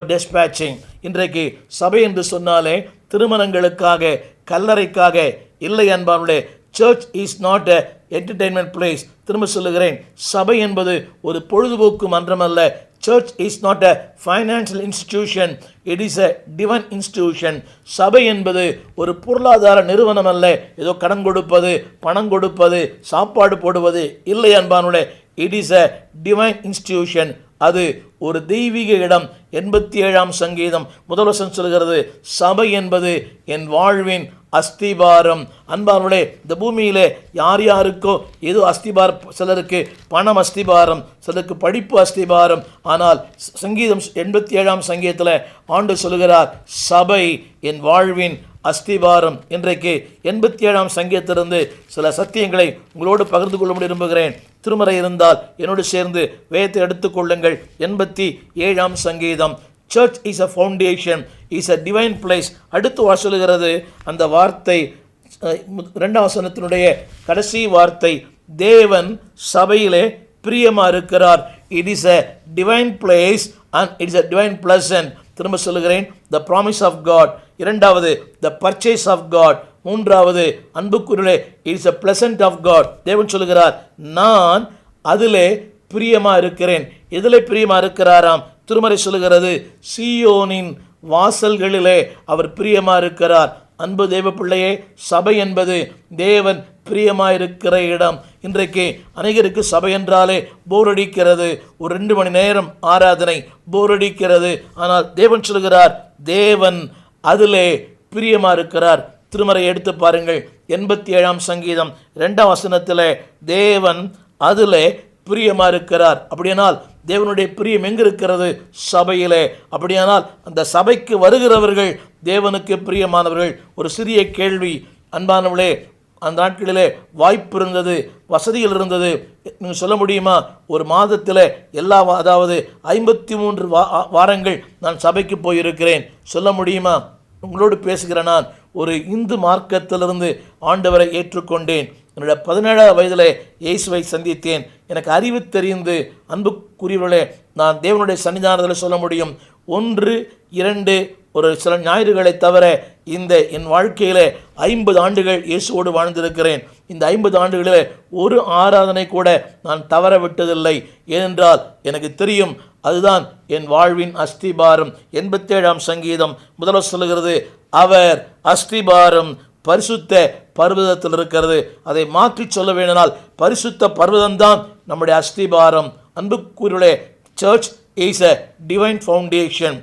Dispatching. இன்றைக்கு சபை என்று சொன்னாலே திருமணங்களுக்காக, கல்லறைக்காக இல்லை அன்பார்களே. Church is not a entertainment place. திரும்ப சொல்லுகிறேன், சபை என்பது ஒரு பொழுதுபோக்கு மன்றம் அல்ல. Church is not a financial institution, it is a divine institution. சபை என்பது ஒரு பொருளாதார நிறுவனம் அல்ல, ஏதோ கடன் கொடுப்பது, பணம் கொடுப்பது, சாப்பாடு போடுவது இல்லை அன்பானுடைய. It is a divine institution. அது ஒரு தெய்வீக இடம். 87ஆம் சங்கீதம் முதல் வசனம் சொல்கிறது, சபை என்பது என் வாழ்வின் அஸ்திபாரம். அன்பார்களே, இந்த பூமியிலே யார் யாருக்கோ ஏதோ அஸ்திபாரம். சிலருக்கு பணம் அஸ்திபாரம், சிலருக்கு படிப்பு அஸ்திபாரம். ஆனால் சங்கீதம் 87ஆம் சங்கீதத்தில் ஆண்டு சொல்கிறார், சபை என் வாழ்வின் அஸ்திபாரம். இன்றைக்கு 87ஆம் சங்கீதத்திலிருந்து சில சத்தியங்களை உங்களோடு பகிர்ந்து கொள்ள விரும்புகிறேன். திருமறை இருந்தால் என்னோடு சேர்ந்து வேதத்தை எடுத்துக்கொள்ளுங்கள். 87ஆம் சங்கீதம். Search is a foundation, is a divine place. அடுத்து சொல்லுகிறது அந்த வார்த்தை, 2ஆம் வசனத்தினுடைய கடைசி வார்த்தை, தேவன் சபையிலே பிரியமாக இருக்கிறார். It is a divine place and it's a divine pleasant. திரும்ப சொல்லுகிறேன், த ப்ராமிஸ் ஆஃப் காட். இரண்டாவது, த பர்ச்சேஸ் ஆஃப் காட். மூன்றாவது, அன்புக்குரிய it's a pleasant of God. தேவன் சொல்லுகிறார், நான் அதிலே பிரியமா இருக்கிறேன். எதிலே பிரியமா இருக்கிறாராம்? திருமறை சொல்லுகிறது, சீயோனின் வாசல்களிலே அவர் பிரியமா இருக்கிறார். அன்பு தேவ பிள்ளையே, சபை என்பது தேவன் பிரியமாயிருக்கிற இடம். இன்றைக்கு அநேகருக்கு சபை என்றாலே போர் அடிக்கிறது. ஒரு 2 மணி நேரம் ஆராதனை போர் அடிக்கிறது. ஆனால் தேவன் சொல்கிறார், தேவன் அதிலே பிரியமா இருக்கிறார். திருமறை எடுத்து பாருங்கள், 87ஆம் சங்கீதம் 2ஆம் வசனத்தில் தேவன் அதிலே பிரியமா இருக்கிறார். அப்படியானால் தேவனுடைய பிரியம் எங்கு இருக்கிறது? சபையிலே. அப்படியானால் அந்த சபைக்கு வருகிறவர்கள் தேவனுக்கு பிரியமானவர்கள். ஒரு சிறிய கேள்வி அன்பானவர்களே, அந்த நாட்களிலே வாய்ப்பு இருந்தது, வசதிகள் இருந்தது. நீங்கள் சொல்ல முடியுமா, ஒரு மாதத்தில் அதாவது 53 வாரங்கள் நான் சபைக்கு போயிருக்கிறேன். சொல்ல முடியுமா? உங்களோடு பேசுகிற நான் ஒரு இந்து மார்க்கத்திலிருந்து ஆண்டவரை ஏற்றுக்கொண்டேன். என்னுடைய 17ஆவது வயதில் இயேசுவை சந்தித்தேன். எனக்கு அறிவு தெரிந்து அன்புக்குரியவர்களே, நான் தேவனுடைய சன்னிதானத்தில் சொல்ல முடியும், 1, 2 ஒரு சில ஞாயிறுகளை தவிர இந்த என் வாழ்க்கையில் 50 ஆண்டுகள் இயேசுவோடு வாழ்ந்திருக்கிறேன். இந்த 50 ஆண்டுகளில் ஒரு ஆராதனை கூட நான் தவற விட்டதில்லை. ஏனென்றால் எனக்கு தெரியும், அதுதான் என் வாழ்வின் அஸ்திபாரம். 87ஆம் சங்கீதம் முதல்வர் சொல்லுகிறது, அவர் அஸ்திபாரம் பரிசுத்த பர்வதத்தில் இருக்கிறது. அதை மாற்றி சொல்ல வேண்டினால் பரிசுத்த பர்வதம்தான் நம்முடைய அஸ்திபாரம். அன்புக்குரியவர்களே, search is a divine foundation.